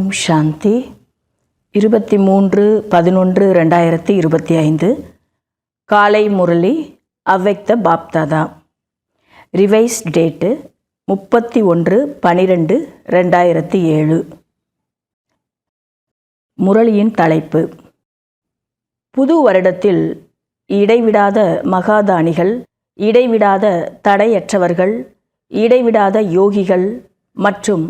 ஓம் சாந்தி. 23/11/2025 காலை முரளி அவ்வக்த பாப்தாதா. Revise date 31/12/2007. முரளியின் தலைப்பு: புது வருடத்தில் இடைவிடாத மகாதானிகள், இடைவிடாத தடையற்றவர்கள், இடைவிடாத யோகிகள் மற்றும்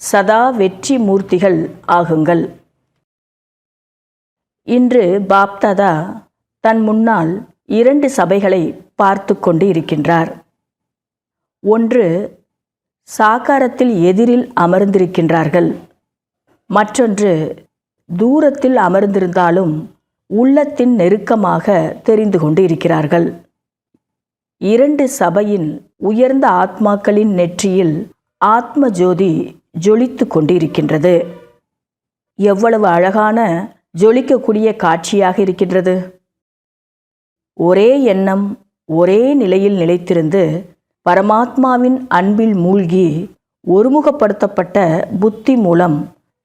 சதா வெற்றி மூர்த்திகள் ஆகுங்கள். இன்று பாப்தாதா தன் முன்னால் 2 சபைகளை பார்த்து கொண்டு இருக்கின்றார். ஒன்று, சாகாரத்தில் எதிரில் அமர்ந்திருக்கின்றார்கள். மற்றொன்று, தூரத்தில் அமர்ந்திருந்தாலும் உள்ளத்தின் நெருக்கமாக தெரிந்து கொண்டு இருக்கிறார்கள். 2 சபையின் உயர்ந்த ஆத்மாக்களின் நெற்றியில் ஆத்ம ஜோதி ஜொலித்து கொண்டிருக்கின்றது. எவ்வளவு அழகான ஜொலிக்கக்கூடிய காட்சியாக இருக்கின்றது. ஒரே எண்ணம் ஒரே நிலையில் நிலைத்திருந்து பரமாத்மாவின் அன்பில் மூழ்கி ஒருமுகப்படுத்தப்பட்ட புத்தி மூலம்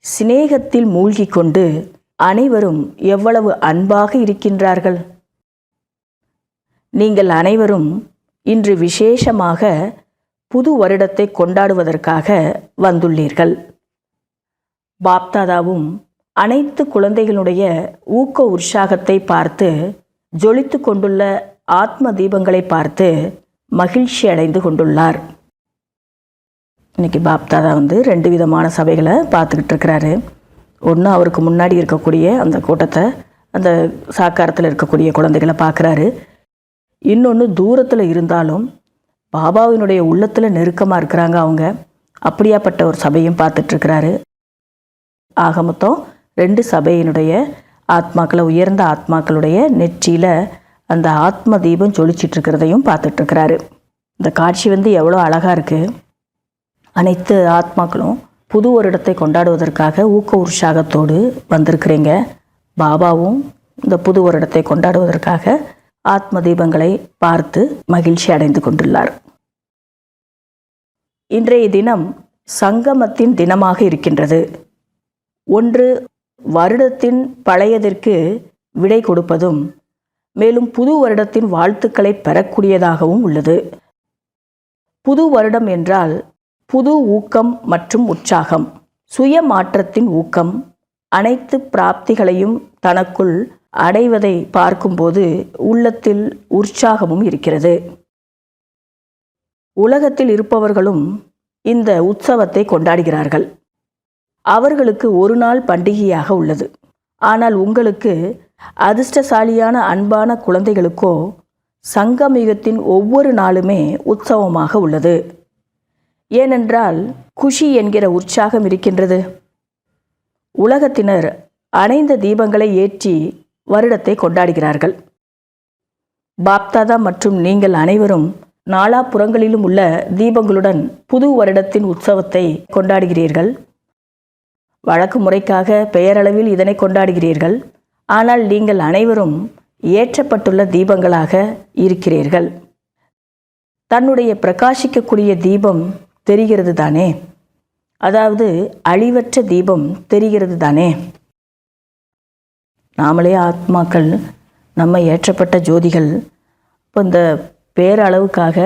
சிநேகத்தில் மூழ்கி கொண்டு அனைவரும் எவ்வளவு அன்பாக இருக்கின்றார்கள். நீங்கள் அனைவரும் இன்று விசேஷமாக புது வருடத்தை கொண்டாடுவதற்காக வந்துள்ளீர்கள். பாப்தாதாவும் அனைத்து குழந்தைகளுடைய ஊக்க உற்சாகத்தை பார்த்து, ஜொலித்து கொண்டுள்ள ஆத்ம தீபங்களை பார்த்து மகிழ்ச்சி அடைந்து கொண்டுள்ளார். இன்னைக்கு பாப்தாதா 2 விதமான சபைகளை பார்த்துக்கிட்டு இருக்கிறாரு. ஒன்று, அவருக்கு முன்னாடி இருக்கக்கூடிய அந்த கூட்டத்தை, அந்த சாக்காரத்தில் இருக்கக்கூடிய குழந்தைகளை பார்க்குறாரு. இன்னொன்று, தூரத்தில் இருந்தாலும் பாபாவினுடைய உள்ளத்தில் நெருக்கமாக இருக்கிறாங்க அவங்க. அப்படியாப்பட்ட ஒரு சபையும் பார்த்துட்ருக்கிறாரு. ஆக மொத்தம் 2 சபையினுடைய ஆத்மாக்களை, உயர்ந்த ஆத்மாக்களுடைய நெற்றியில் அந்த ஆத்ம தீபம் ஜொலிச்சிட்ருக்கிறதையும் பார்த்துட்ருக்கிறாரு. இந்த காட்சி எவ்வளோ அழகாக இருக்குது. அனைத்து ஆத்மாக்களும் புது வருடத்தை கொண்டாடுவதற்காக ஊக்க உற்சாகத்தோடு வந்திருக்கிறீங்க. பாபாவும் இந்த புது வருடத்தை கொண்டாடுவதற்காக ஆத்ம தீபங்களை பார்த்து மகிழ்ச்சி அடைந்து கொண்டுள்ளார். இன்றைய தினம் சங்கமத்தின் தினமாக இருக்கின்றது. ஒன்று, வருடத்தின் பழையதற்கு விடை கொடுப்பதும், மேலும் புது வருடத்தின் வாழ்த்துக்களை பெறக்கூடியதாகவும் உள்ளது. புது வருடம் என்றால் புது ஊக்கம் மற்றும் உற்சாகம், சுய மாற்றத்தின் ஊக்கம், அனைத்து பிராப்திகளையும் தனக்குள் அடைவதை பார்க்கும்போது உள்ளத்தில் உற்சாகமும் இருக்கிறது. உலகத்தில் இருப்பவர்களும் இந்த உற்சவத்தை கொண்டாடுகிறார்கள். அவர்களுக்கு ஒரு நாள் பண்டிகையாக உள்ளது. ஆனால் உங்களுக்கு, அதிர்ஷ்டசாலியான அன்பான குழந்தைகளுக்கோ, சங்கமயுகத்தின் ஒவ்வொரு நாளுமே உற்சவமாக உள்ளது. ஏனென்றால் குஷி என்கிற உற்சாகம் இருக்கின்றது. உலகத்தினர் அணைந்த தீபங்களை ஏற்றி வருடத்தை கொண்டாடுகிறார்கள். பாப்தாதா மற்றும் நீங்கள் அனைவரும் நாலாபுறங்களிலும் உள்ள தீபங்களுடன் புது வருடத்தின் உற்சவத்தை கொண்டாடுகிறீர்கள். வழக்கு முறைக்காக பெயரளவில் இதனை கொண்டாடுகிறீர்கள். ஆனால் நீங்கள் அனைவரும் ஏற்றப்பட்டுள்ள தீபங்களாக இருக்கிறீர்கள். தன்னுடைய பிரகாசிக்கக்கூடிய தீபம் தெரிகிறது தானே? அதாவது அழிவற்ற தீபம் தெரிகிறது தானே? நாமளே ஆத்மாக்கள், நம்ம ஏற்றப்பட்ட ஜோதிகள். இப்போ இந்த பேரளவுக்காக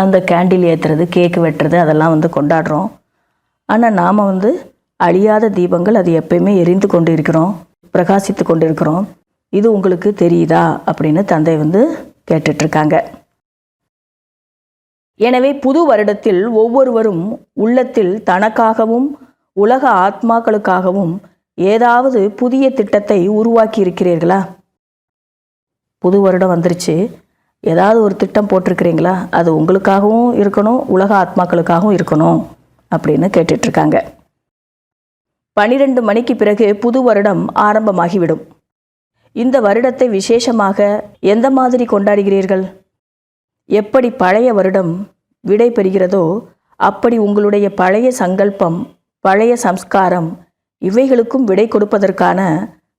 அந்த கேண்டில் ஏற்றுறது, கேக்கு வெட்டுறது, அதெல்லாம் கொண்டாடுறோம். ஆனால் நாம் அழியாத தீபங்கள், அது எப்பயுமே எரிந்து கொண்டு இருக்கிறோம், பிரகாசித்து கொண்டு இருக்கிறோம். இது உங்களுக்கு தெரியுதா அப்படின்னு தந்தை கேட்டுட்ருக்காங்க. எனவே புது வருடத்தில் ஒவ்வொருவரும் உள்ளத்தில் தனக்காகவும் உலக ஆத்மாக்களுக்காகவும் ஏதாவது புதிய திட்டத்தை உருவாக்கி இருக்கிறீர்களா? புது வருடம் வந்துருச்சு, ஏதாவது ஒரு திட்டம் போட்டிருக்கிறீங்களா? அது உங்களுக்காகவும் இருக்கணும், உலக ஆத்மாக்களுக்காகவும் இருக்கணும் அப்படின்னு கேட்டுட்ருக்காங்க. 12 மணிக்கு பிறகு புது வருடம் ஆரம்பமாகிவிடும். இந்த வருடத்தை விசேஷமாக எந்த மாதிரி கொண்டாடுகிறீர்கள்? எப்படி பழைய வருடம் விடை பெறுகிறதோ அப்படி உங்களுடைய பழைய சங்கல்பம், பழைய சம்ஸ்காரம் இவைகளுக்கும் விடை கொடுப்பதற்கான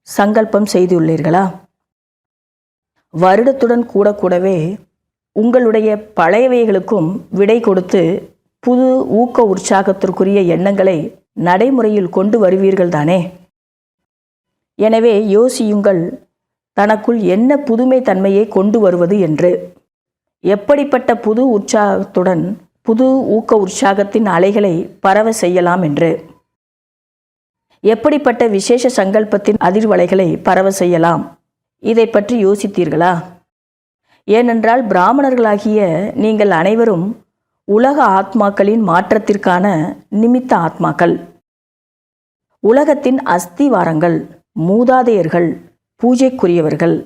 சங்கல்பம் செய்துள்ளீர்களா? வருடத்துடன் கூடவே உங்களுடைய பழையவைகளுக்கும் விடை கொடுத்து புது ஊக்க உற்சாகத்திற்குரிய எண்ணங்களை நடைமுறையில் கொண்டு வருவீர்கள் தானே? எனவே யோசியுங்கள், தனக்குள் என்ன புதுமை தன்மையை கொண்டு வருவது என்று. எப்படிப்பட்ட புது உற்சாகத்துடன் புது ஊக்க உற்சாகத்தின் அலைகளை பரவ செய்யலாம் என்று. எப்படிப்பட்ட விசேஷ சங்கல்பத்தின் அதிர்வலைகளை பரவ செய்யலாம், இதை பற்றி யோசித்தீர்களா? ஏனென்றால் பிராமணர்களாகிய நீங்கள் அனைவரும் உலக ஆத்மாக்களின் மாற்றத்திற்கான நிமித்த ஆத்மாக்கள், உலகத்தின் அஸ்திவாரங்கள், மூதாதையர்கள், பூஜைக்குரியவர்கள்.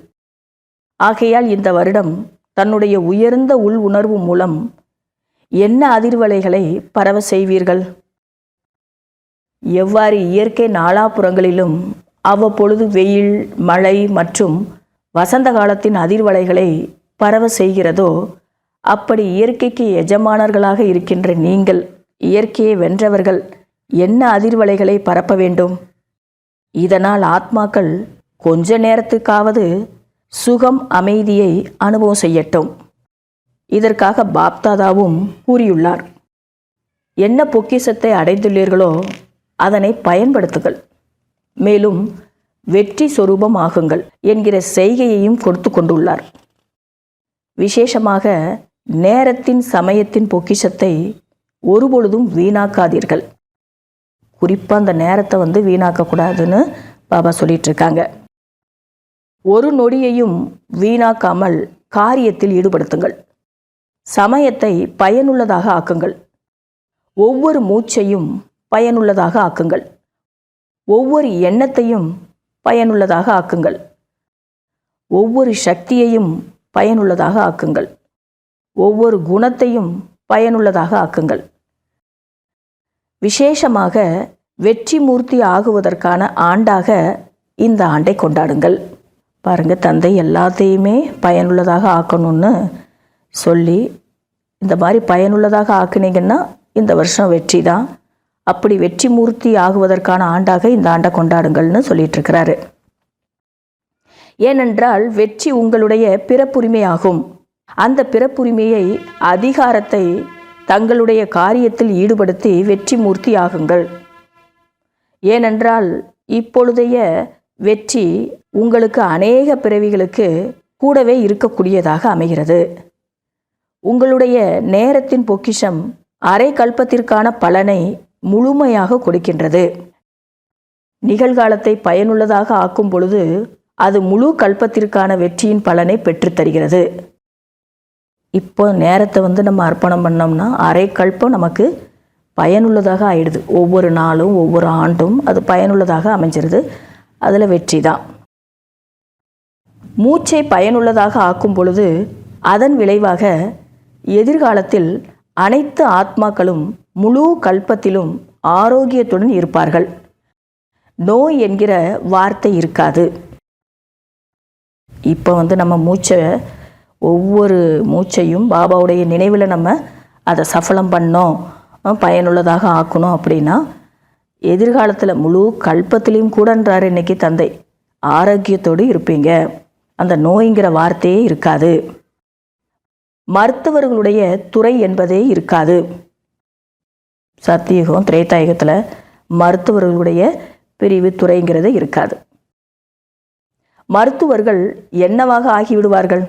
ஆகையால் இந்த வருடம் தன்னுடைய உயர்ந்த உள் உணர்வு மூலம் என்ன அதிர்வலைகளை பரவ செய்வீர்கள்? எவ்வாறு இயற்கை நாலாபுறங்களிலும் அவ்வப்பொழுது வெயில், மழை மற்றும் வசந்த காலத்தின் அதிர்வலைகளை பரவ செய்கிறதோ, அப்படி இயற்கைக்கு எஜமானர்களாக இருக்கின்ற நீங்கள், இயற்கையை வென்றவர்கள், என்ன அதிர்வலைகளை பரப்ப வேண்டும்? இதனால் ஆத்மாக்கள் கொஞ்ச நேரத்துக்காவது சுகம், அமைதியை அனுபவம் செய்யட்டும். இதற்காக பாப்தாதாவும் கூறியுள்ளார். என்ன பொக்கிஷத்தை அடைந்துள்ளீர்களோ அதனை பயன்படுத்துங்கள், மேலும் வெற்றி சொரூபம் ஆகுங்கள் என்கிற செய்கையையும் கொடுத்து கொண்டுள்ளார். விசேஷமாக நேரத்தின் சமயத்தின் பொக்கிஷத்தை ஒருபொழுதும் வீணாக்காதீர்கள். குறிப்பாக அந்த நேரத்தை வீணாக்கக்கூடாதுன்னு பாபா சொல்லிட்டு இருக்காங்க. ஒரு நொடியையும் வீணாக்காமல் காரியத்தில் ஈடுபடுத்துங்கள். சமயத்தை பயனுள்ளதாக ஆக்குங்கள். ஒவ்வொரு மூச்சையும் பயனுள்ளதாக ஆக்குங்கள். ஒவ்வொரு எண்ணத்தையும் பயனுள்ளதாக ஆக்குங்கள். ஒவ்வொரு சக்தியையும் பயனுள்ளதாக ஆக்குங்கள். ஒவ்வொரு குணத்தையும் பயனுள்ளதாக ஆக்குங்கள். விசேஷமாக வெற்றி மூர்த்தி ஆகுவதற்கான ஆண்டாக இந்த ஆண்டை கொண்டாடுங்கள். பாருங்கள், தந்தை எல்லாத்தையுமே பயனுள்ளதாக ஆக்கணும்னு சொல்லி, இந்த மாதிரி பயனுள்ளதாக ஆக்குனீங்கன்னா இந்த வருஷம் வெற்றி தான். அப்படி வெற்றி மூர்த்தி ஆகுவதற்கான ஆண்டாக இந்த ஆண்டை கொண்டாடுங்கள்னு சொல்லிட்டு இருக்கிறாரு. ஏனென்றால் வெற்றி உங்களுடைய பிறப்புரிமையாகும். அந்த பிறப்புரிமையை, அதிகாரத்தை தங்களுடைய காரியத்தில் ஈடுபடுத்தி வெற்றி மூர்த்தி ஆகுங்கள். ஏனென்றால் இப்பொழுதைய வெற்றி உங்களுக்கு அநேக பிறவிகளுக்கு கூடவே இருக்கக்கூடியதாக அமைகிறது. உங்களுடைய நேரத்தின் பொக்கிஷம் அரை கல்பத்திற்கான பலனை முழுமையாக கொடுக்கின்றது. நிகழ்காலத்தை பயனுள்ளதாக ஆக்கும் பொழுது அது முழு கல்பத்திற்கான வெற்றியின் பலனை பெற்றுத்தருகிறது. இப்போ நேரத்தை நம்ம அர்ப்பணம் பண்ணோம்னா அரை கல்பம் நமக்கு பயனுள்ளதாக ஆயிடுது. ஒவ்வொரு நாளும் ஒவ்வொரு ஆண்டும் அது பயனுள்ளதாக அமைஞ்சிருது. அதில் வெற்றி தான். மூச்சை பயனுள்ளதாக ஆக்கும் பொழுது அதன் விளைவாக எதிர்காலத்தில் அனைத்து ஆத்மாக்களும் முழு கல்பத்திலும் ஆரோக்கியத்துடன் இருப்பார்கள். நோய் என்கிற வார்த்தை இருக்காது. இப்போ நம்ம மூச்சை, ஒவ்வொரு மூச்சையும் பாபாவுடைய நினைவில் நம்ம அதை சஃபலம் பண்ணோம், பயனுள்ளதாக ஆக்கணும் அப்படின்னா எதிர்காலத்தில் முழு கல்பத்திலையும் கூடன்றார் இன்னைக்கு தந்தை, ஆரோக்கியத்தோடு இருப்பீங்க. அந்த நோய்ங்கிற வார்த்தையே இருக்காது. மருத்துவர்களுடைய துறை என்பதே இருக்காது. சத்தியுகம், திரேதாயுகத்தில் மருத்துவர்களுடைய பிரிவு துறைங்கிறது இருக்காது. மருத்துவர்கள் என்னவாக ஆகிவிடுவார்கள்?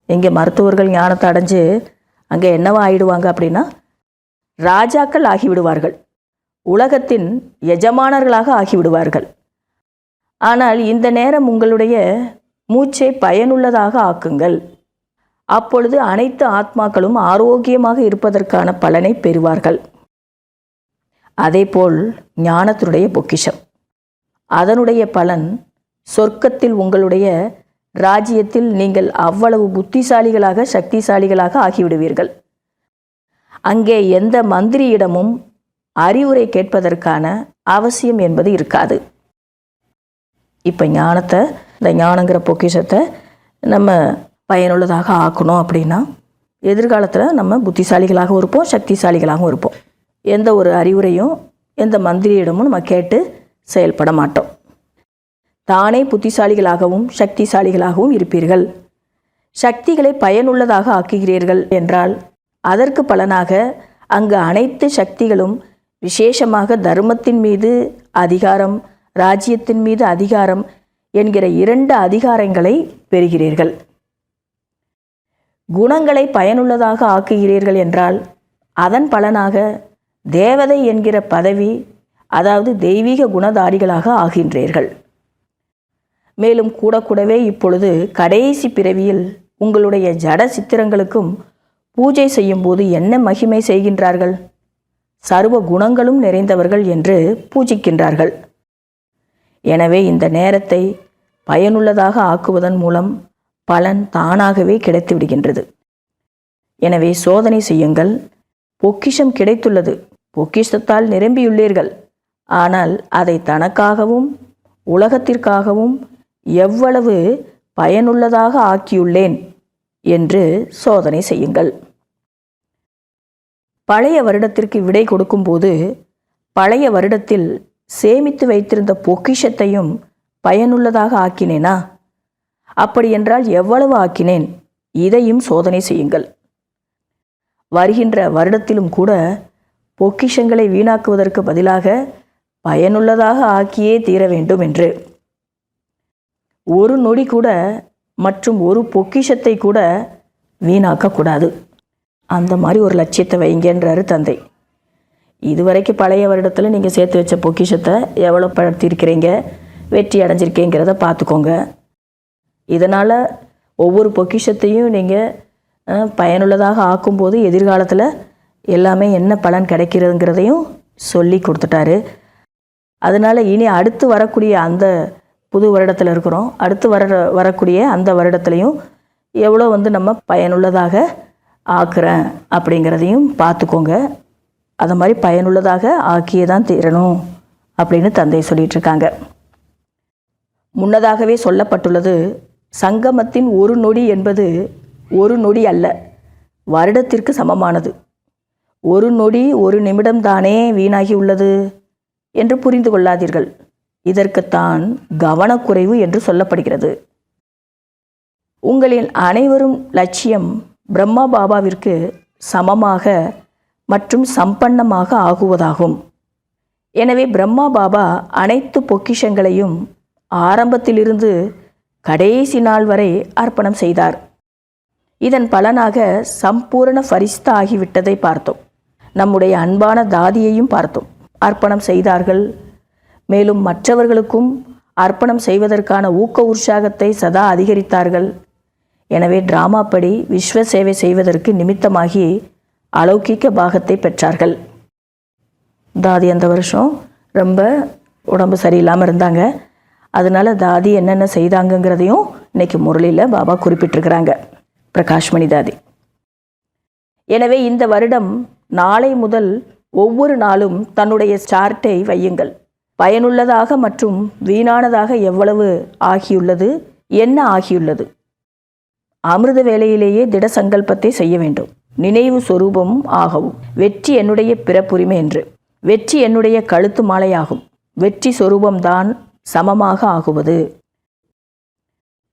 இங்கே மருத்துவர்கள் ஞானத்தை அடைஞ்சு அங்கே என்னவா ஆகிடுவாங்க அப்படின்னா ராஜாக்கள் ஆகிவிடுவார்கள், உலகத்தின் எஜமானர்களாக ஆகிவிடுவார்கள். ஆனால் இந்த நேரம் உங்களுடைய மூச்சை பயனுள்ளதாக ஆக்குங்கள். அப்பொழுது அனைத்து ஆத்மாக்களும் ஆரோக்கியமாக இருப்பதற்கான பலனை பெறுவார்கள். அதேபோல் ஞானத்தினுடைய பொக்கிஷம், அதனுடைய பலன் சொர்க்கத்தில், உங்களுடைய ராஜ்யத்தில் நீங்கள் அவ்வளவு புத்திசாலிகளாக, சக்திசாலிகளாக ஆகிவிடுவீர்கள். அங்கே எந்த மந்திரியிடமும் அறிவுரை கேட்பதற்கான அவசியம் என்பது இருக்காது. இப்போ ஞானத்தை, இந்த ஞானங்கிற பொக்கிஷத்தை நம்ம பயனுள்ளதாக ஆக்கணும் அப்படின்னா எதிர்காலத்தில் நம்ம புத்திசாலிகளாகவும் இருப்போம், சக்திசாலிகளாகவும் இருப்போம். எந்த ஒரு அறிவுரையும் எந்த மந்திரியிடமும் நம்ம கேட்டு செயல்பட மாட்டோம். தானே புத்திசாலிகளாகவும் சக்திசாலிகளாகவும் இருப்பீர்கள். சக்திகளை பயனுள்ளதாக ஆக்குகிறீர்கள் என்றால் அதற்கு பலனாக அங்கு அனைத்து சக்திகளும் விசேஷமாக தர்மத்தின் மீது அதிகாரம், ராஜ்யத்தின் மீது அதிகாரம் என்கிற 2 அதிகாரங்களை பெறுகிறீர்கள். குணங்களை பயனுள்ளதாக ஆக்குகிறீர்கள் என்றால் அதன் பலனாக தேவதை என்கிற பதவி, அதாவது தெய்வீக குணதாரிகளாக ஆகின்றீர்கள். மேலும் கூடவே இப்பொழுது கடைசி பிறவியில் உங்களுடைய ஜட சித்திரங்களுக்கும் பூஜை செய்யும்போது என்ன மகிமை செய்கின்றார்கள்? சர்வ குணங்களும் நிறைந்தவர்கள் என்று பூஜிக்கின்றார்கள். எனவே இந்த நேரத்தை பயனுள்ளதாக ஆக்குவதன் மூலம் பலன் தானாகவே கிடைத்து விடுகின்றது. எனவே சோதனை செய்யுங்கள். பொக்கிஷம் கிடைத்துள்ளது, பொக்கிஷத்தால் நிரம்பியுள்ளீர்கள். ஆனால் அதை தனக்காகவும் உலகத்திற்காகவும் எவ்வளவு பயனுள்ளதாக ஆக்கியுள்ளேன் என்று சோதனை செய்யுங்கள். பழைய வருடத்திற்கு விடை கொடுக்கும்போது பழைய வருடத்தில் சேமித்து வைத்திருந்த பொக்கிஷத்தையும் பயனுள்ளதாக ஆக்கினேனா? அப்படியென்றால் எவ்வளவு ஆக்கினேன்? இதையும் சோதனை செய்யுங்கள். வருகின்ற வருடத்திலும் கூட பொக்கிஷங்களை வீணாக்குவதற்கு பதிலாக பயனுள்ளதாக ஆக்கியே தீர வேண்டும் என்று. ஒரு நொடி கூட மற்றும் ஒரு பொக்கிஷத்தை கூட வீணாக்கக்கூடாது. அந்த மாதிரி ஒரு லட்சியத்தை வைங்கன்றாரு தந்தை. இதுவரைக்கும் பழைய வருடத்தில் நீங்கள் சேர்த்து வச்ச பொக்கிஷத்தை எவ்வளோ படுத்திருக்கிறீங்க, வெற்றி அடைஞ்சிருக்கேங்கிறத பார்த்துக்கோங்க. இதனால் ஒவ்வொரு பொக்கிஷத்தையும் நீங்கள் பயனுள்ளதாக ஆக்கும்போது எதிர்காலத்தில் எல்லாமே என்ன பலன் கிடைக்கிறதுங்கிறதையும் சொல்லி கொடுத்துட்டாரு. அதனால் இனி அடுத்து வரக்கூடிய அந்த புது வருடத்தில் இருக்கிறோம், அடுத்து வரக்கூடிய அந்த வருடத்துலையும் எவ்வளோ நம்ம பயனுள்ளதாக ஆக்குறேன் அப்படிங்கிறதையும் பார்த்துக்கோங்க. அதை மாதிரி பயனுள்ளதாக ஆக்கியே தான் தீரணும் அப்படின்னு தந்தை சொல்லிகிட்ருக்காங்க. முன்னதாகவே சொல்லப்பட்டுள்ளது, சங்கமத்தின் ஒரு நொடி என்பது ஒரு நொடி அல்ல, வருடத்திற்கு சமமானது. ஒரு நொடி ஒரு நிமிடம்தானே வீணாகி உள்ளது என்று புரிந்து கொள்ளாதீர்கள். இதற்குத்தான் கவனக்குறைவு என்று சொல்லப்படுகிறது. உங்களின் அனைவரும் லட்சியம் பிரம்மா பாபாவிற்கு சமமாக மற்றும் சம்பன்னமாக ஆகுவதாகும். எனவே பிரம்மா பாபா அனைத்து பொக்கிஷங்களையும் ஆரம்பத்திலிருந்து கடைசி நாள் வரை அர்ப்பணம் செய்தார். இதன் பலனாக சம்பூரண ஃபரிஸ்தா ஆகிவிட்டதை பார்த்தோம். நம்முடைய அன்பான தாதியையும் பார்த்தோம், அர்ப்பணம் செய்தார்கள். மேலும் மற்றவர்களுக்கும் அர்ப்பணம் செய்வதற்கான ஊக்க உற்சாகத்தை சதா அதிகரித்தார்கள். எனவே டிராமாப்படி விஸ்வ சேவை செய்வதற்கு நிமித்தமாகி அலௌகிக்க பாகத்தை பெற்றார்கள். தாதி அந்த வருஷம் ரொம்ப உடம்பு சரியில்லாமல் இருந்தாங்க. அதனால் தாதி என்னென்ன செய்தாங்கங்கிறதையும் இன்னைக்கு முரளியில் பாபா குறிப்பிட்டிருக்கிறாங்க, பிரகாஷ்மணி தாதி. எனவே இந்த வருடம் நாளை முதல் ஒவ்வொரு நாளும் தன்னுடைய சார்ட்டை வையுங்கள். பயனுள்ளதாக மற்றும் வீணானதாக எவ்வளவு ஆகியுள்ளது, என்ன ஆகியுள்ளது. அமிர்த வேளையிலேயே திட சங்கல்பத்தை செய்ய வேண்டும். நினைவு சொரூபமும் ஆகவும், வெற்றி என்னுடைய பிறப்புரிமை என்று. வெற்றி என்னுடைய கழுத்து மாலையாகும். வெற்றி சொரூபம்தான் சமமாக ஆகுவது.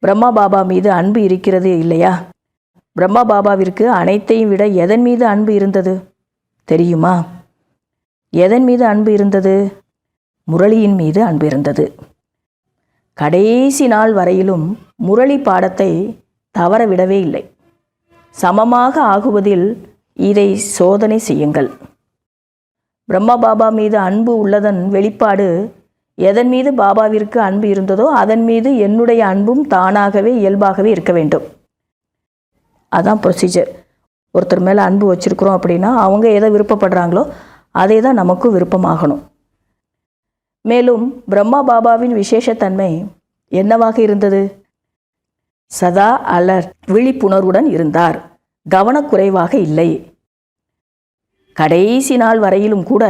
பிரம்மா பாபா மீது அன்பு இருக்கிறது இல்லையா? பிரம்மா பாபாவிற்கு அனைத்தையும் விட எதன் மீது அன்பு இருந்தது தெரியுமா? எதன் மீது அன்பு இருந்தது? முரளியின் மீது அன்பு இருந்தது. கடைசி நாள் வரையிலும் முரளி பாடத்தை தவற விடவே இல்லை. சமமாக ஆகுவதில் இதை சோதனை செய்யுங்கள். பிரம்மா பாபா மீது அன்பு உள்ளதன் வெளிப்பாடு, எதன் மீது பாபாவிற்கு அன்பு இருந்ததோ அதன் மீது என்னுடைய அன்பும் தானாகவே இயல்பாகவே இருக்க வேண்டும். அதான் ப்ரொசீஜர். ஒருத்தர் மேலே அன்பு வச்சுருக்குறோம் அப்படின்னா அவங்க எதை விருப்பப்படுறாங்களோ அதே தான் நமக்கும் விருப்பமாகணும். மேலும் பிரம்மா பாபாவின் விசேஷத்தன்மை என்னவாக இருந்தது? சதா அலர்ட், விழிப்புணர்வுடன் இருந்தார். கவனக்குறைவாக இல்லை. கடைசி நாள் வரையிலும் கூட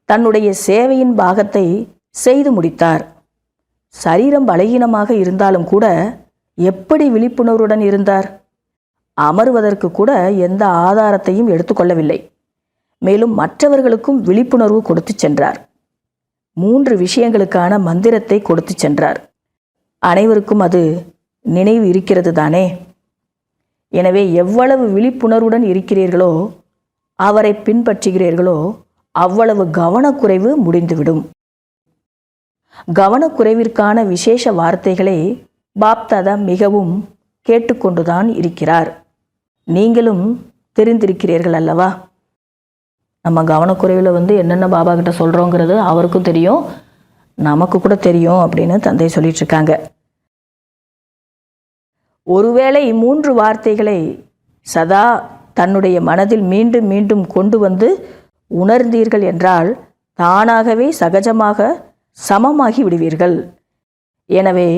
தன்னுடைய சேவையின் பாகத்தை செய்து முடித்தார். சரீரம் பலகீனமாக இருந்தாலும் கூட எப்படி விழிப்புணர்வுடன் இருந்தார்? அமர்வதற்கு கூட எந்த ஆதாரத்தையும் எடுத்துக்கொள்ளவில்லை. மேலும் மற்றவர்களுக்கும் விழிப்புணர்வு கொடுத்து சென்றார். 3 விஷயங்களுக்கான மந்திரத்தை கொடுத்து சென்றார். அனைவருக்கும் அது நினைவு இருக்கிறது தானே? எனவே எவ்வளவு விழிப்புணர்வுடன் இருக்கிறீர்களோ, அவரை பின்பற்றுகிறீர்களோ, அவ்வளவு கவனக்குறைவு முடிந்துவிடும். கவனக்குறைவிற்கான விசேஷ வார்த்தைகளை பாப்தாதா மிகவும் கேட்டுக்கொண்டுதான் இருக்கிறார். நீங்களும் தெரிந்திருக்கிறீர்கள் அல்லவா? நம்ம கவனக்குறைவில் என்னென்ன பாபா கிட்ட சொல்கிறோங்கிறது அவருக்கும் தெரியும், நமக்கு கூட தெரியும் அப்படின்னு தந்தை சொல்லிட்டு இருக்காங்க. ஒருவேளை 3 வார்த்தைகளை சதா தன்னுடைய மனதில் மீண்டும் மீண்டும் கொண்டு வந்து உணர்ந்தீர்கள் என்றால் தானாகவே சகஜமாக சமமாகி விடுவீர்கள். எனவே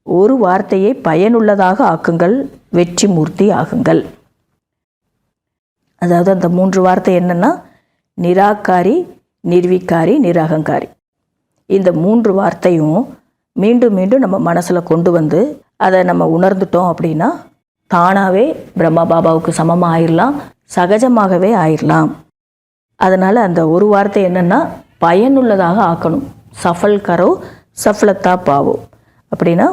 ஒரு வார்த்தையை பயனுள்ளதாக ஆக்குங்கள், வெற்றி மூர்த்தி ஆகுங்கள். அதாவது அந்த 3 வார்த்தை என்னன்னா, நிராகாரி, நிர்விகாரி, நிரகங்காரி. இந்த 3 வார்த்தையும் மீண்டும் மீண்டும் நம்ம மனசில் கொண்டு வந்து அதை நம்ம உணர்ந்துட்டோம் அப்படின்னா தானாகவே பிரம்மா பாபாவுக்கு சமமாக ஆயிடலாம், சகஜமாகவே ஆயிடலாம். அதனால் அந்த ஒரு வார்த்தை என்னென்னா பயனுள்ளதாக ஆக்கணும். சஃபல் கரோ சஃபலத்தா பாவோ அப்படின்னா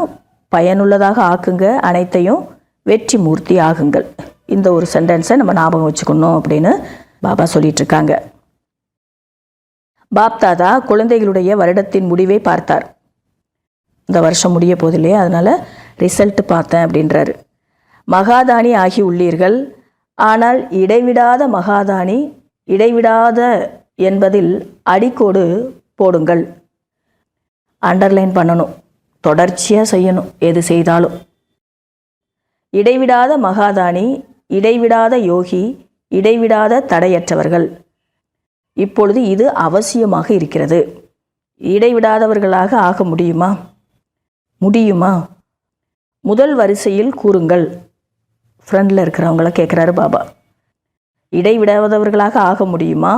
பயனுள்ளதாக ஆக்குங்க, அனைத்தையும் வெற்றி மூர்த்தி ஆகுங்கள். இந்த ஒரு சென்டென்ஸை நம்ம ஞாபகம் வச்சுக்கணும் அப்படின்னு பாபா சொல்லிகிட்ருக்காங்க. பாப்தாதா குழந்தைகளுடைய வருடத்தின் முடிவை பார்த்தார். இந்த வருஷம் முடிய போதில்லையே, அதனால் ரிசல்ட் பார்த்தேன் அப்படின்றாரு. மகாதானி ஆகி உள்ளீர்கள், ஆனால் இடைவிடாத மகாதானி, இடைவிடாத என்பதில் அடிக்கோடு போடுங்கள். அண்டர்லைன் பண்ணணும், தொடர்ச்சியாக செய்யணும் எது செய்தாலும். இடைவிடாத மகாதானி, இடைவிடாத யோகி, இடைவிடாத தடையற்றவர்கள். இப்பொழுது இது அவசியமாக இருக்கிறது. இடைவிடாதவர்களாக ஆக முடியுமா? முடியுமா? முதல் வரிசையில் கூறுங்கள். ஃப்ரண்டில் இருக்கிறவங்கள கேட்குறாரு பாபா. இடைவிடாதவர்களாக ஆக முடியுமா?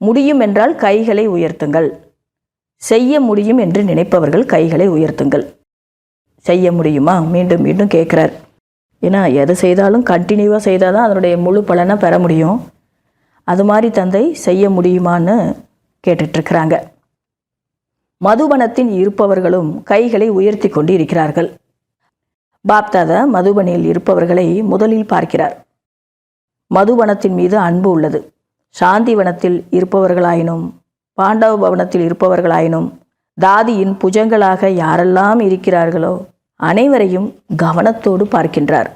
முடியும் என்றால் கைகளை உயர்த்துங்கள். செய்ய முடியும் என்று நினைப்பவர்கள் கைகளை உயர்த்துங்கள். செய்ய முடியுமா? மீண்டும் மீண்டும் கேட்குறார். ஏன்னா எது செய்தாலும் கண்டினியூவாக செய்தால் தான் அதனுடைய முழு பலனை பெற முடியும். அது மாதிரி தந்தை செய்ய முடியுமான்னு கேட்டுட்ருக்கிறாங்க. மதுபனத்தில் இருப்பவர்களும் கைகளை உயர்த்தி கொண்டு இருக்கிறார்கள். பாப்தாதா மதுபனியில் இருப்பவர்களை முதலில் பார்க்கிறார். மதுவனத்தின் மீது அன்பு உள்ளது. சாந்தி வனத்தில் இருப்பவர்களாயினும் பாண்டவ பவனத்தில் இருப்பவர்களாயினும் தாதியின் புஜங்களாக யாரெல்லாம் இருக்கிறார்களோ அனைவரையும் கவனத்தோடு பார்க்கின்றார்.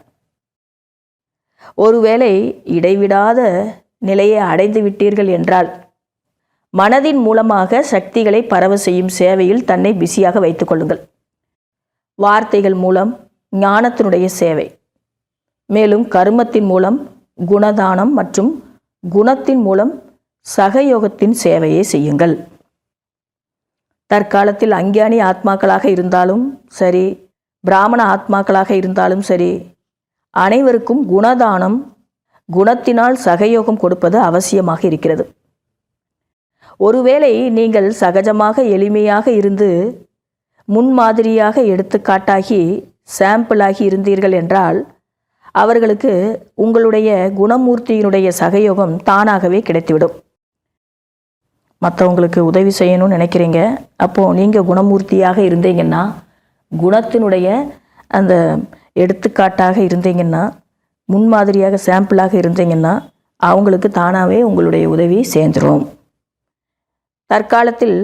ஒருவேளை இடைவிடாத நிலையை அடைந்து விட்டீர்கள் என்றால் மனதின் மூலமாக சக்திகளை பரவ செய்யும் சேவையில் தன்னை பிஸியாக வைத்துக் கொள்ளுங்கள். வார்த்தைகள் மூலம் ஞானத்தினுடைய சேவை, மேலும் கர்மத்தின் மூலம் குணதானம் மற்றும் குணத்தின் மூலம் சகயோகத்தின் சேவையை செய்யுங்கள். தற்காலத்தில் அஞ்ஞானி ஆத்மாக்களாக இருந்தாலும் சரி, பிராமண ஆத்மாக்களாக இருந்தாலும் சரி, அனைவருக்கும் குணதானம், குணத்தினால் சகயோகம் கொடுப்பது அவசியமாக இருக்கிறது. ஒருவேளை நீங்கள் சகஜமாக எளிமையாக இருந்து முன்மாதிரியாக எடுத்துக்காட்டாகி சாம்பிளாகி இருந்தீர்கள் என்றால் அவர்களுக்கு உங்களுடைய குணமூர்த்தியினுடைய சகயோகம் தானாகவே கிடைத்துவிடும். மற்றவங்களுக்கு உதவி செய்யணும்னு நினைக்கிறீங்க, அப்போது நீங்கள் குணமூர்த்தியாக இருந்தீங்கன்னா, குணத்தினுடைய அந்த எடுத்துக்காட்டாக இருந்தீங்கன்னா, முன்மாதிரியாக சாம்பிளாக இருந்தீங்கன்னா அவங்களுக்கு தானாகவே உங்களுடைய உதவி சேர்ந்துடும். தற்காலத்தில்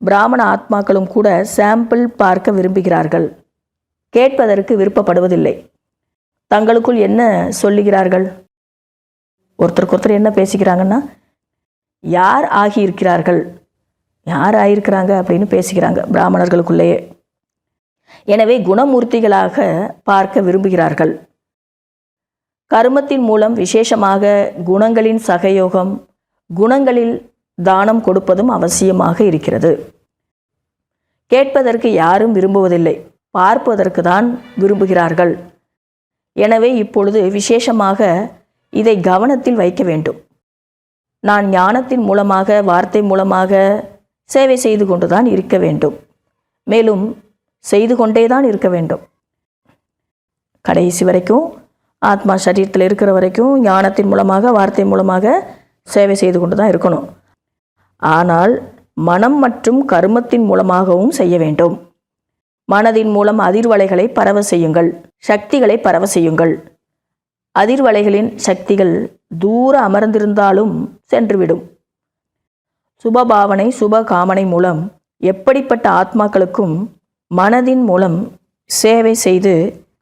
பிராமண ஆத்மாக்களும் கூட சாம்பிள் பார்க்க விரும்புகிறார்கள், கேட்பதற்கு விருப்பப்படுவதில்லை. தங்களுக்குள் என்ன சொல்லுகிறார்கள்? ஒருத்தருக்கு ஒருத்தர் என்ன பேசிக்கிறாங்கன்னா, யார் ஆகியிருக்கிறார்கள், யார் ஆகியிருக்கிறாங்க அப்படின்னு பேசிக்கிறாங்க பிராமணர்களுக்குள்ளேயே. எனவே குணமூர்த்திகளாக பார்க்க விரும்புகிறார்கள். கர்மத்தின் மூலம் விசேஷமாக குணங்களின் சகயோகம், குணங்களில் தானம் கொடுப்பதும் அவசியமாக இருக்கிறது. கேட்பதற்கு யாரும் விரும்புவதில்லை, பார்ப்பதற்கு தான் விரும்புகிறார்கள். எனவே இப்பொழுது விசேஷமாக இதை கவனத்தில் வைக்க வேண்டும். நான் ஞானத்தின் மூலமாக, வார்த்தை மூலமாக சேவை செய்து கொண்டுதான் இருக்க வேண்டும், மேலும் செய்து கொண்டே தான் இருக்க வேண்டும். கடைசி வரைக்கும் ஆத்மா சரீரத்தில் இருக்கிற வரைக்கும் ஞானத்தின் மூலமாக, வார்த்தை மூலமாக சேவை செய்து கொண்டு தான் இருக்கணும். ஆனால் மனம் மற்றும் கர்மத்தின் மூலமாகவும் செய்ய வேண்டும். மனதின் மூலம் அதிர்வலைகளை பரவ செய்யுங்கள், சக்திகளை பரவ செய்யுங்கள். அதிர்வலைகளின் சக்திகள் தூர அமர்ந்திருந்தாலும் சென்றுவிடும். சுபபாவனை சுப காமனை மூலம் எப்படிப்பட்ட ஆத்மாக்களுக்கும் மனதின் மூலம் சேவை செய்து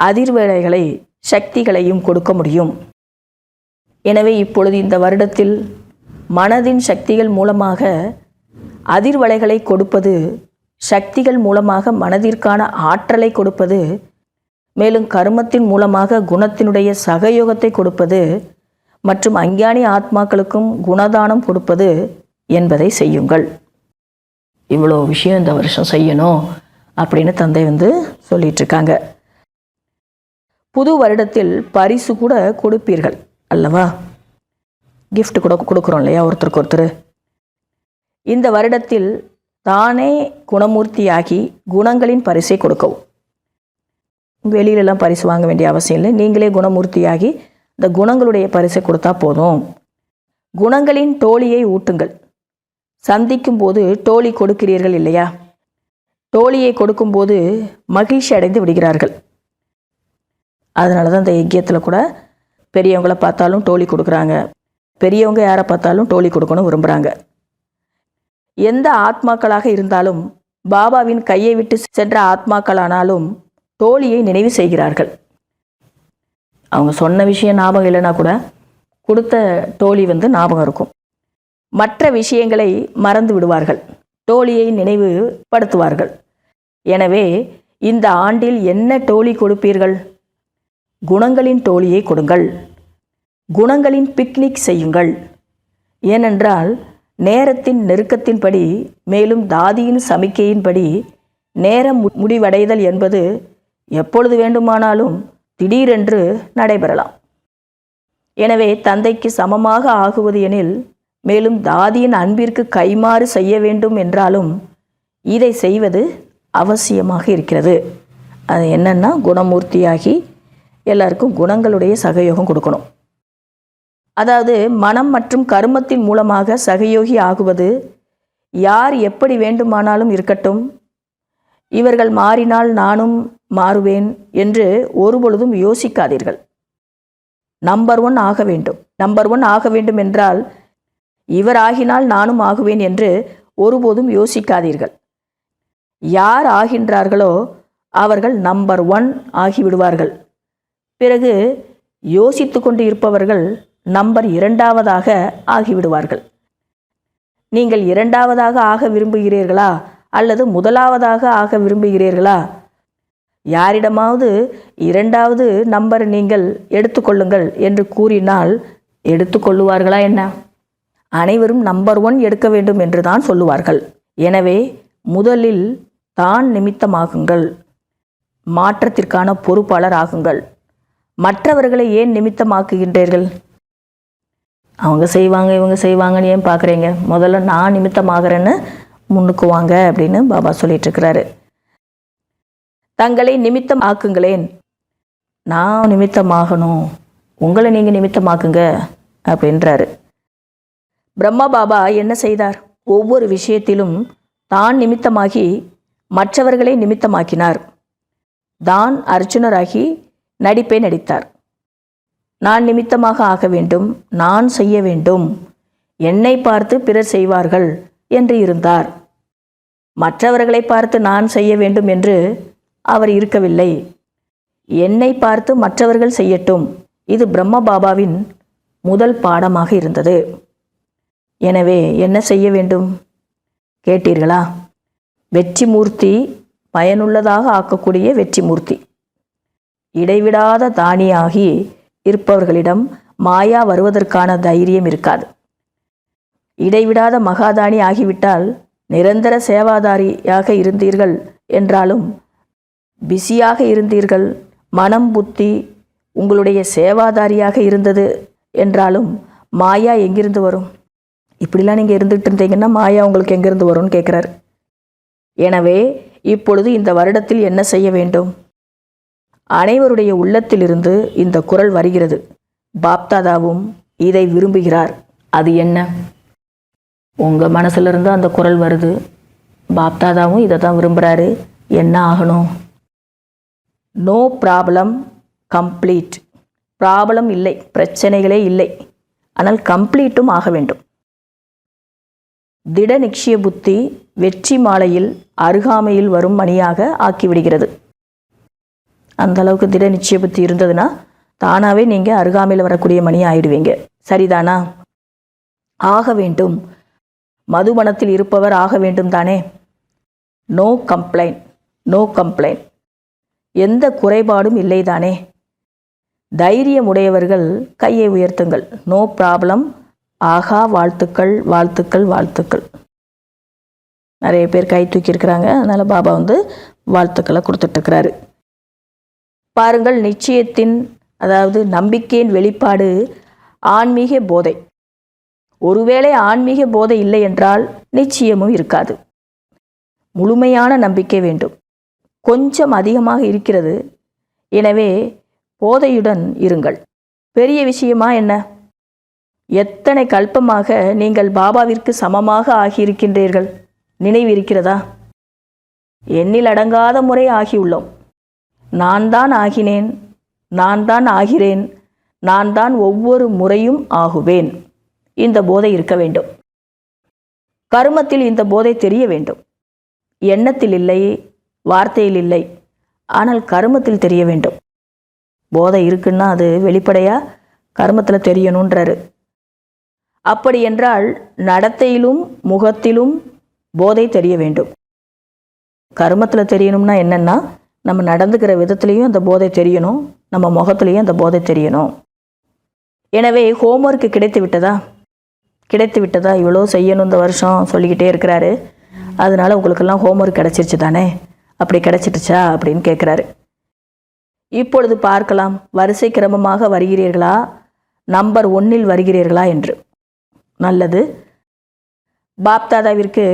அதிர்வேளைகளை சக்திகளையும் கொடுக்க முடியும். எனவே இப்பொழுது இந்த வருடத்தில் மனதின் சக்திகள் மூலமாக அதிர்வலைகளை கொடுப்பது, சக்திகள் மூலமாக மனதிற்கான ஆற்றலை கொடுப்பது, மேலும் கர்மத்தின் மூலமாக குணத்தினுடைய சகயோகத்தை கொடுப்பது மற்றும் அஞ்ஞானி ஆத்மாக்களுக்கும் குணதானம் கொடுப்பது என்பதை செய்யுங்கள். இவ்வளோ விஷயம் இந்த வருஷம் செய்யணும் அப்படின்னு தந்தை சொல்லிகிட்ருக்காங்க. புது வருடத்தில் பரிசு கூட கொடுப்பீர்கள் அல்லவா? கிஃப்ட் கூட கொடுக்குறோம் இல்லையா ஒருத்தருக்கு ஒருத்தர். இந்த வருடத்தில் தானே குணமூர்த்தியாகி குணங்களின் பரிசை கொடுக்கவும். வெளியிலெல்லாம் பரிசு வாங்க வேண்டிய அவசியம் இல்லை. நீங்களே குணமூர்த்தியாகி இந்த குணங்களுடைய பரிசை கொடுத்தா போதும். குணங்களின் டோலியை ஊட்டுங்கள். சந்திக்கும் போது டோலி கொடுக்கிறீர்கள் இல்லையா? டோலியை கொடுக்கும்போது மகிழ்ச்சி அடைந்து விடுகிறார்கள். அதனால தான் இந்த யஜ்யத்தில் கூட பெரியவங்களை பார்த்தாலும் டோலி கொடுக்குறாங்க. பெரியவங்க யாரை பார்த்தாலும் டோலி கொடுக்கணும் விரும்புகிறாங்க. எந்த ஆத்மாக்களாக இருந்தாலும், பாபாவின் கையை விட்டு சென்ற ஆத்மாக்களானாலும் டோலியை நினைவு செய்கிறார்கள். அவங்க சொன்ன விஷயம் ஞாபகம் இல்லைன்னா கூட கொடுத்த டோலி ஞாபகம் இருக்கும். மற்ற விஷயங்களை மறந்து விடுவார்கள், டோலியை நினைவுபடுத்துவார்கள். எனவே இந்த ஆண்டில் என்ன டோலி கொடுப்பீர்கள்? குணங்களின் டோலியை கொடுங்கள். குணங்களின் பிக்னிக் செய்யுங்கள். ஏனென்றால் நேரத்தின் நெருக்கத்தின்படி, மேலும் தாதியின் சமிக்கையின்படி நேரம் முடிவடைதல் என்பது எப்பொழுது வேண்டுமானாலும் திடீரென்று நடைபெறலாம். எனவே தந்தைக்கு சமமாக ஆகுவது எனில், மேலும் தாதியின் அன்பிற்கு கைமாறு செய்ய வேண்டும் என்றாலும் இதை செய்வது அவசியமாக இருக்கிறது. அது என்னன்னா, குணமூர்த்தியாகி எல்லாருக்கும் குணங்களுடைய சகயோகம் கொடுக்கணும். அதாவது மனம் மற்றும் கர்மத்தின் மூலமாக சகயோகி ஆகுவது. யார் எப்படி வேண்டுமானாலும் இருக்கட்டும், இவர்கள் மாறினால் நானும் மாறுவேன் என்று ஒருபொழுதும் யோசிக்காதீர்கள். நம்பர் 1 ஆக வேண்டும். நம்பர் 1 ஆக வேண்டும் என்றால் இவர் ஆகினால் நானும் ஆகுவேன் என்று ஒருபோதும் யோசிக்காதீர்கள். யார் ஆகின்றார்களோ அவர்கள் நம்பர் 1 ஆகிவிடுவார்கள். பிறகு யோசித்து கொண்டு இருப்பவர்கள் நம்பர் 2ஆவதாக ஆகிவிடுவார்கள். நீங்கள் 2ஆவதாக ஆக விரும்புகிறீர்களா அல்லது முதலாவதாக ஆக விரும்புகிறீர்களா? யாரிடமாவது 2வது நம்பர் நீங்கள் எடுத்துக்கொள்ளுங்கள் என்று கூறினால் எடுத்துக்கொள்ளுவார்களா என்ன? அனைவரும் நம்பர் 1 எடுக்க வேண்டும் என்று தான் சொல்லுவார்கள். எனவே முதலில் தான் நிமித்தமாகுங்கள். மாற்றத்திற்கான பொறுப்பாளர் ஆகுங்கள். மற்றவர்களை ஏன் நிமித்தமாக்குகின்றீர்கள்? அவங்க செய்வாங்க இவங்க செய்வாங்கன்னு ஏன் பார்க்குறீங்க? முதல்ல நான் நிமித்தமாகறேன்னு முன்னுக்கு வாங்க அப்படின்னு பாபா சொல்லிட்டு இருக்கிறாரு. தங்களை நிமித்தம் ஆக்குங்களேன். நான் நிமித்தமாகணும், உங்களை நீங்கள் நிமித்தமாக்குங்க அப்படின்றாரு. பிரம்மா பாபா என்ன செய்தார்? ஒவ்வொரு விஷயத்திலும் தான் நிமித்தமாகி மற்றவர்களை நிமித்தமாக்கினார். தான் அர்ஜுனராகி நடிப்பை நடித்தார். நான் நிமித்தமாக ஆக வேண்டும், நான் செய்ய வேண்டும், என்னை பார்த்து பிறர் செய்வார்கள் என்று இருந்தார். மற்றவர்களை பார்த்து நான் செய்ய வேண்டும் என்று அவர் இருக்கவில்லை. என்னை பார்த்து மற்றவர்கள் செய்யட்டும், இது பிரம்ம பாபாவின் முதல் பாடமாக இருந்தது. எனவே என்ன செய்ய வேண்டும் கேட்டீர்களா? வெற்றி மூர்த்தி, பயனுள்ளதாக ஆக்கக்கூடிய வெற்றி மூர்த்தி. இடைவிடாத தானியாகி இருப்பவர்களிடம் மாயா வருவதற்கான தைரியம் இருக்காது. இடைவிடாத மகாதானி ஆகிவிட்டால் நிரந்தர சேவாதாரியாக இருந்தீர்கள் என்றாலும், பிஸியாக இருந்தீர்கள், மனம் புத்தி உங்களுடைய சேவாதாரியாக இருந்தது என்றாலும் மாயா எங்கிருந்து வரும்? இப்படிலாம் நீங்கள் இருந்துகிட்டு இருந்தீங்கன்னா மாயா உங்களுக்கு எங்கிருந்து வரும்னு கேட்குறாரு. எனவே இப்பொழுது இந்த வருடத்தில் என்ன செய்ய வேண்டும்? அனைவருடைய உள்ளத்திலிருந்து இந்த குரல் வருகிறது. பாப்தாதாவும் இதை விரும்புகிறார். அது என்ன? உங்கள் மனசுலேருந்து அந்த குரல் வருது. பாப்தாதாவும் இதை தான் விரும்புகிறாரு. என்ன ஆகணும்? No problem, complete. ப்ராப்ளம் இல்லை, பிரச்சனைகளே இல்லை, ஆனால் கம்ப்ளீட்டும் ஆக வேண்டும். திட நிச்சய புத்தி வெற்றி மாலையில் அருகாமையில் வரும் மணியாக ஆக்கிவிடுகிறது. அந்த அளவுக்கு திட நிச்சய புத்தி இருந்ததுன்னா தானாகவே நீங்கள் அருகாமையில் வரக்கூடிய மணி ஆயிடுவீங்க. சரிதானா? ஆக வேண்டும். மதுபனத்தில் இருப்பவர் ஆக வேண்டும் தானே? No complaint, no complaint. எந்த குறைபாடும் இல்லைதானே? தைரியம் உடையவர்கள் கையை உயர்த்துங்கள். No problem. ஆகா, வாழ்த்துக்கள், வாழ்த்துக்கள், வாழ்த்துக்கள். நிறைய பேர் கை தூக்கியிருக்கிறாங்க. அதனால் பாபா வாழ்த்துக்களை கொடுத்துட்ருக்கிறாரு. பாருங்கள், நிச்சயத்தின் அதாவது நம்பிக்கையின் வெளிப்பாடு ஆன்மீக போதை. ஒருவேளை ஆன்மீக போதை இல்லை என்றால் நிச்சயமும் இருக்காது. முழுமையான நம்பிக்கை வேண்டும். கொஞ்சம் அதிகமாக இருக்கிறது, எனவே போதையுடன் இருங்கள். பெரிய விஷயமா என்ன? எத்தனை கல்பமாக நீங்கள் பாபாவிற்கு சமமாக ஆகியிருக்கின்றீர்கள், நினைவு இருக்கிறதா? எண்ணில் அடங்காத முறை ஆகியுள்ளோம். நான் தான் ஆகினேன், நான் தான் ஆகிறேன், நான் தான் ஒவ்வொரு முறையும் ஆகுவேன். இந்த போதை இருக்க வேண்டும். கர்மத்தில் இந்த போதை தெரிய வேண்டும். எண்ணத்தில் இல்லை, வார்த்தையில் இல்லை, ஆனால் கர்மத்தில் தெரிய வேண்டும். போதை இருக்குன்னா அது வெளிப்படையாக கர்மத்தில் தெரியணுன்றாரு. அப்படி என்றால் நடத்தையிலும் முகத்திலும் போதை தெரிய வேண்டும். கர்மத்தில் தெரியணும்னா என்னென்னா, நம்ம நடந்துக்கிற விதத்துலேயும் அந்த போதை தெரியணும், நம்ம முகத்துலேயும் அந்த போதை தெரியணும். எனவே ஹோம்ஒர்க்கு கிடைத்து விட்டதா? கிடைத்து விட்டதா? இவ்வளோ செய்யணும் இந்த வருஷம் சொல்லிக்கிட்டே இருக்கிறாரு. அதனால் உங்களுக்கெல்லாம் ஹோம்ஒர்க் கிடச்சிருச்சு தானே? அப்படி கிடச்சிட்டுச்சா அப்படின்னு கேட்குறாரு. இப்பொழுது பார்க்கலாம், வரிசை கிரமமாக வருகிறீர்களா, நம்பர் 1 வருகிறீர்களா என்று. நல்லது. பாப்தாதாவிற்கு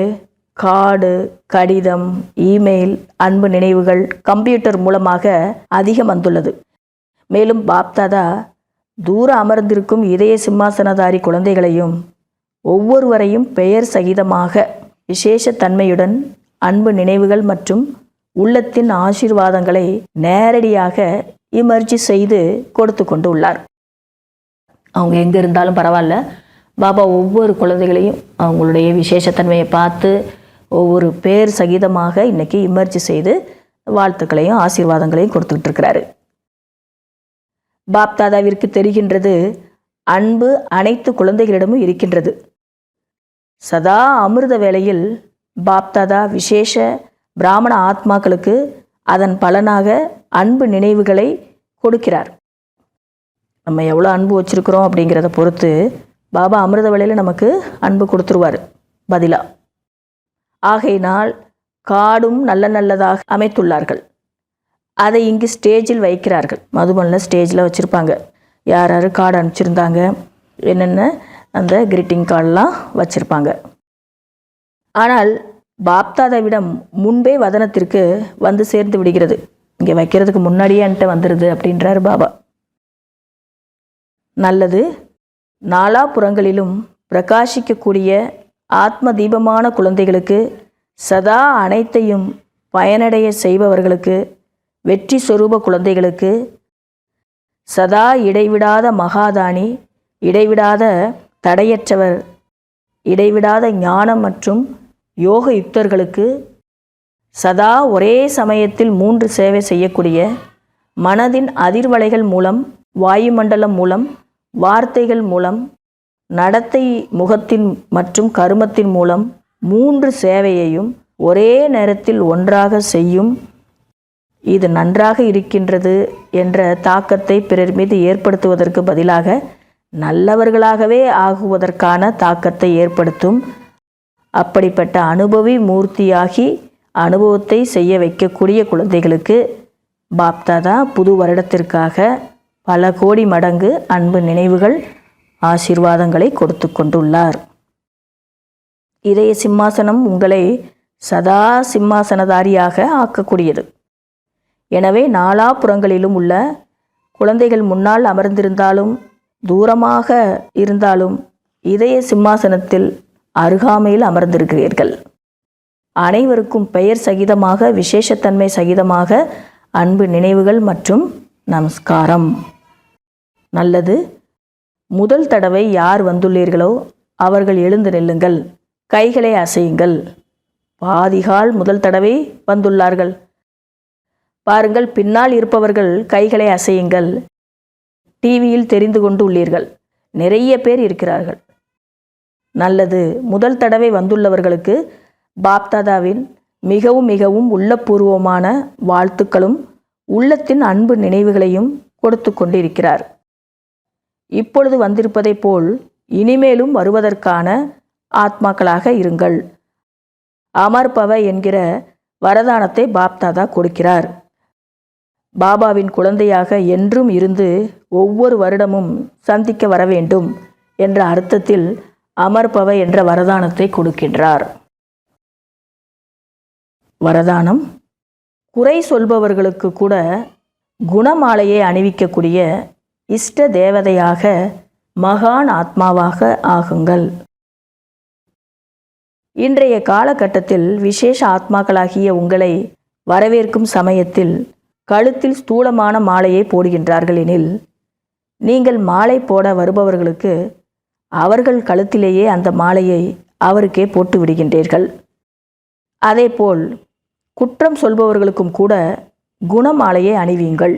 கார்டு, கடிதம், இமெயில், அன்பு நினைவுகள் கம்ப்யூட்டர் மூலமாக அதிகம் வந்துள்ளது. மேலும் பாப்தாதா தூர அமர்ந்திருக்கும் இதய சிம்மாசனதாரி குழந்தைகளையும் ஒவ்வொருவரையும் பெயர் சகிதமாக விசேஷ தன்மையுடன் அன்பு நினைவுகள் மற்றும் உள்ளத்தின் ஆசீர்வாதங்களை நேரடியாக இமர்ஜி செய்து கொடுத்து கொண்டு உள்ளார். அவங்க எங்கே இருந்தாலும் பரவாயில்ல, பாபா ஒவ்வொரு குழந்தைகளையும் அவங்களுடைய விசேஷத்தன்மையை பார்த்து ஒவ்வொரு பேர் சகிதமாக இன்றைக்கி இமர்ஜி செய்து வாழ்த்துக்களையும் ஆசீர்வாதங்களையும் கொடுத்துக்கிட்டு இருக்கிறாரு. பாப்தாதாவிற்கு தெரிகின்றது, அன்பு அனைத்து குழந்தைகளிடமும் இருக்கின்றது. சதா அமிர்த வேளையில் பாப்தாதா விசேஷ பிராமண ஆத்மாக்களுக்கு அதன் பலனாக அன்பு நினைவுகளை கொடுக்கிறார். நம்ம எவ்வளோ அன்பு வச்சுருக்கிறோம் அப்படிங்கிறத பொறுத்து பாபா அமிர்த வேளையில் நமக்கு அன்பு கொடுத்துருவார் பதிலாக. ஆகையினால் கார்டும் நல்ல நல்லதாக அமைத்துள்ளார்கள். அதை இங்கு ஸ்டேஜில் வைக்கிறார்கள். மதுபனில் ஸ்டேஜில் வச்சுருப்பாங்க. யார் யார் கார்டு அனுப்பிச்சிருந்தாங்க, என்னென்ன அந்த கிரீட்டிங் கார்டெலாம் வச்சுருப்பாங்க. ஆனால் பாப்தாதாவிடம் முன்பே வதனத்திற்கு வந்து சேர்ந்து விடுகிறது. இங்கே வைக்கிறதுக்கு முன்னாடியே என்கிட்ட வந்துடுது அப்படின்றார் பாபா. நல்லது. நாலாபுறங்களிலும் பிரகாசிக்கக்கூடிய ஆத்ம தீபமான குழந்தைகளுக்கு, சதா அனைத்தையும் பயனடைய செய்பவர்களுக்கு, வெற்றி சொரூப குழந்தைகளுக்கு, சதா இடைவிடாத மகாதானி, இடைவிடாத தடையற்றவர், இடைவிடாத ஞானம் மற்றும் யோக யுக்தர்களுக்கு, சதா ஒரே சமயத்தில் 3 சேவை செய்யக்கூடிய, மனதின் அதிர்வலைகள் மூலம், வாயுமண்டலம் மூலம், வார்த்தைகள் மூலம், நடத்தை முகத்தின் மற்றும் கருமத்தின் மூலம் 3 சேவையையும் ஒரே நேரத்தில் ஒன்றாக செய்யும், இது நன்றாக இருக்கின்றது என்ற தாக்கத்தை பிறர் மீது ஏற்படுத்துவதற்கு பதிலாக நல்லவர்களாகவே ஆகுவதற்கான தாக்கத்தை ஏற்படுத்தும், அப்படிப்பட்ட அனுபவி மூர்த்தியாகி அனுபவத்தை செய்ய வைக்கக்கூடிய குழந்தைகளுக்கு பாப்தாதா புது வருடத்திற்காக பல கோடி மடங்கு அன்பு நினைவுகள் ஆசீர்வாதங்களை கொடுத்து கொண்டுள்ளார். இதய சிம்மாசனம் உங்களை சதா சிம்மாசனதாரியாக ஆக்கக்கூடியது. எனவே நாலாபுறங்களிலும் உள்ள குழந்தைகள் முன்னால் அமர்ந்திருந்தாலும் தூரமாக இருந்தாலும் இதய சிம்மாசனத்தில் அருகாமையில் அமர்ந்திருக்கிறீர்கள். அனைவருக்கும் பெயர் சகிதமாக, விசேஷத்தன்மை சகிதமாக அன்பு நினைவுகள் மற்றும் நமஸ்காரம். நல்லது. முதல் தடவை யார் வந்துள்ளீர்களோ அவர்கள் எழுந்து நில்லுங்கள். கைகளை அசையுங்கள். பாதிகால் முதல் தடவை வந்துள்ளார்கள். பாருங்கள், பின்னால் இருப்பவர்கள் கைகளை அசையுங்கள். டிவியில் தெரிந்து கொண்டு உள்ளீர்கள். நிறைய பேர் இருக்கிறார்கள். நல்லது. முதல் தடவை வந்துள்ளவர்களுக்கு பாப்தாதாவின் மிகவும் மிகவும் உள்ளபூர்வமான வாழ்த்துக்களும் உள்ளத்தின் அன்பு நினைவுகளையும் கொடுத்து கொண்டிருக்கிறார். இப்பொழுது வந்திருப்பதைப் போல் இனிமேலும் வருவதற்கான ஆத்மாக்களாக இருங்கள். அமர் பவ என்கிற வரதானத்தை பாப்தாதா கொடுக்கிறார். பாபாவின் குழந்தையாக என்றும் இருந்து ஒவ்வொரு வருடமும் சந்திக்க வர வேண்டும் என்ற அர்த்தத்தில் அமர் பவ என்ற வரதானத்தை கொடுக்கின்றார். வரதானம்: குறை சொல்பவர்களுக்கு கூட குணமாலையை அணிவிக்கக்கூடிய இஷ்ட தேவதையாக மகான் ஆத்மாவாக ஆகுங்கள். இன்றைய காலகட்டத்தில் விசேஷ ஆத்மாக்களாகிய உங்களை வரவேற்கும் சமயத்தில் கழுத்தில் ஸ்தூலமான மாலையை போடுகின்றார்கள் எனில், நீங்கள் மாலை போட வருபவர்களுக்கு அவர்கள் கழுத்திலேயே அந்த மாலையை அவருக்கே போட்டு விடுகின்றீர்கள். அதேபோல் குற்றம் சொல்பவர்களுக்கும் கூட குணமாலையை அணிவியுங்கள்.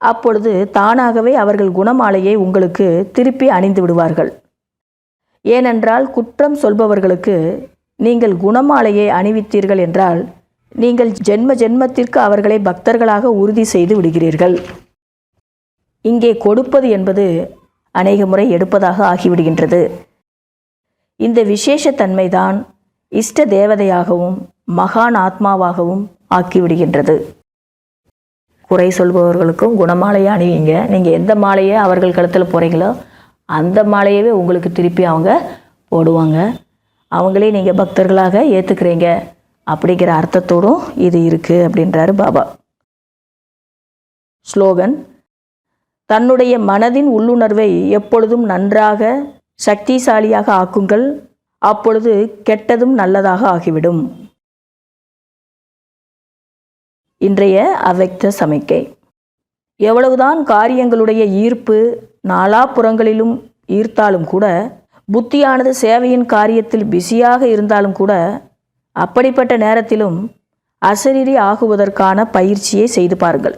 அப்பொழுது தானாகவே அவர்கள் குணமாலையை உங்களுக்கு திருப்பி அணிந்து விடுவார்கள். ஏனென்றால் குற்றம் சொல்பவர்களுக்கு நீங்கள் குணமாலையை அணிவித்தீர்கள் என்றால் நீங்கள் ஜென்ம ஜென்மத்திற்கு அவர்களை பக்தர்களாக உறுதி செய்து விடுகிறீர்கள். இங்கே கொடுப்பது என்பது அநேக முறை எடுப்பதாக ஆகிவிடுகின்றது. இந்த விசேஷத்தன்மைதான் இஷ்ட தேவதையாகவும் மகான் ஆத்மாவாகவும் ஆக்கிவிடுகின்றது. குறை சொல்பவர்களுக்கும் குணமாலையை அணிவிங்க. நீங்கள் எந்த மாலையை அவர்கள் கழுத்தில் போகிறீங்களோ அந்த மாலையவே உங்களுக்கு திருப்பி அவங்க போடுவாங்க. அவங்களே நீங்கள் பக்தர்களாக ஏற்றுக்கிறீங்க அப்படிங்கிற அர்த்தத்தோடும் இது இருக்குது அப்படின்றாரு பாபா. ஸ்லோகன்: தன்னுடைய மனதின் உள்ளுணர்வை எப்பொழுதும் நன்றாக சக்திசாலியாக ஆக்குங்கள். அப்பொழுது கெட்டதும் நல்லதாக ஆகிவிடும். இன்றைய அவ்வக்த சமிக்கை: எவ்வளவுதான் காரியங்களுடைய ஈர்ப்பு நாலாபுறங்களிலும் ஈர்த்தாலும் கூட, புத்தியானது சேவையின் காரியத்தில் பிஸியாக இருந்தாலும் கூட, அப்படிப்பட்ட நேரத்திலும் அசரீரி ஆகுவதற்கான பயிற்சியை செய்து பாருங்கள்.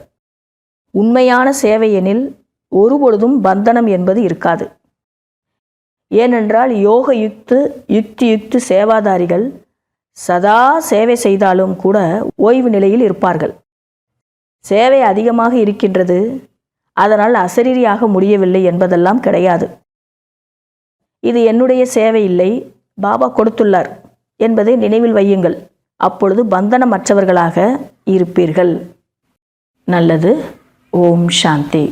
உண்மையான சேவை எனில் ஒருபொழுதும் பந்தனம் என்பது இருக்காது. ஏனென்றால் யோக யுக்தி சேவாதாரிகள் சதா சேவை செய்தாலும் கூட ஓய்வு நிலையில் இருப்பார்கள். சேவை அதிகமாக இருக்கின்றது, அதனால் அசரீரியாக முடியவில்லை என்பதெல்லாம் கிடையாது. இது என்னுடைய சேவை இல்லை, பாபா கொடுத்துள்ளார் என்பதை நினைவில் வையுங்கள். அப்பொழுது பந்தனமற்றவர்களாக இருப்பீர்கள். நல்லது. ஓம் சாந்தி.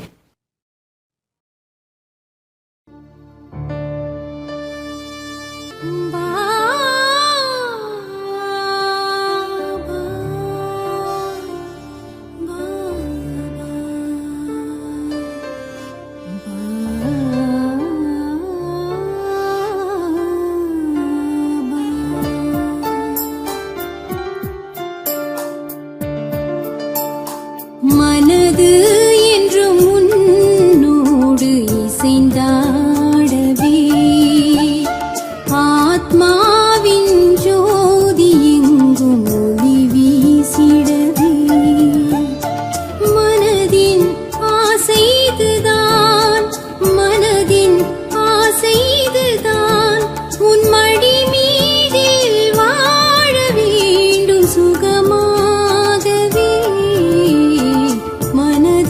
மனது என்றும் உன்னோடு இசைந்தாடவே, ஆத்மாவின் ஜோதி எங்கும் ஒளி வீசிடவே, மனதின் ஆசைதுதான், மனதின் ஆசைதுதான், உன் மடி மீதில் வாழ வேண்டும் சுகமாகவே. மனதின்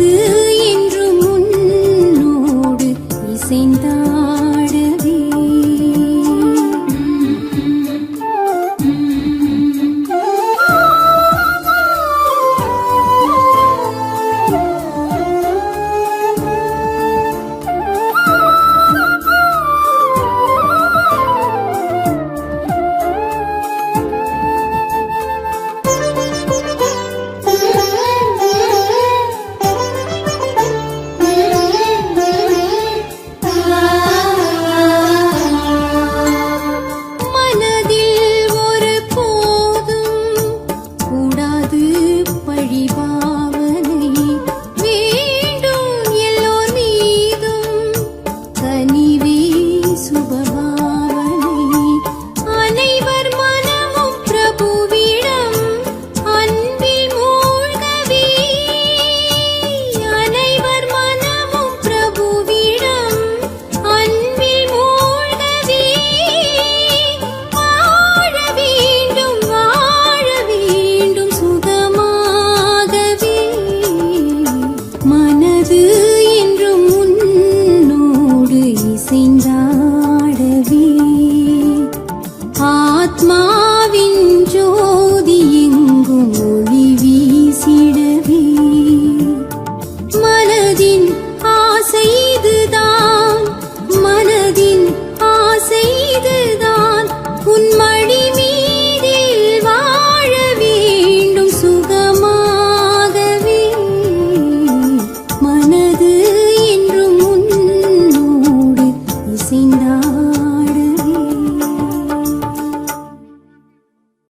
இதுதான் உன் மடி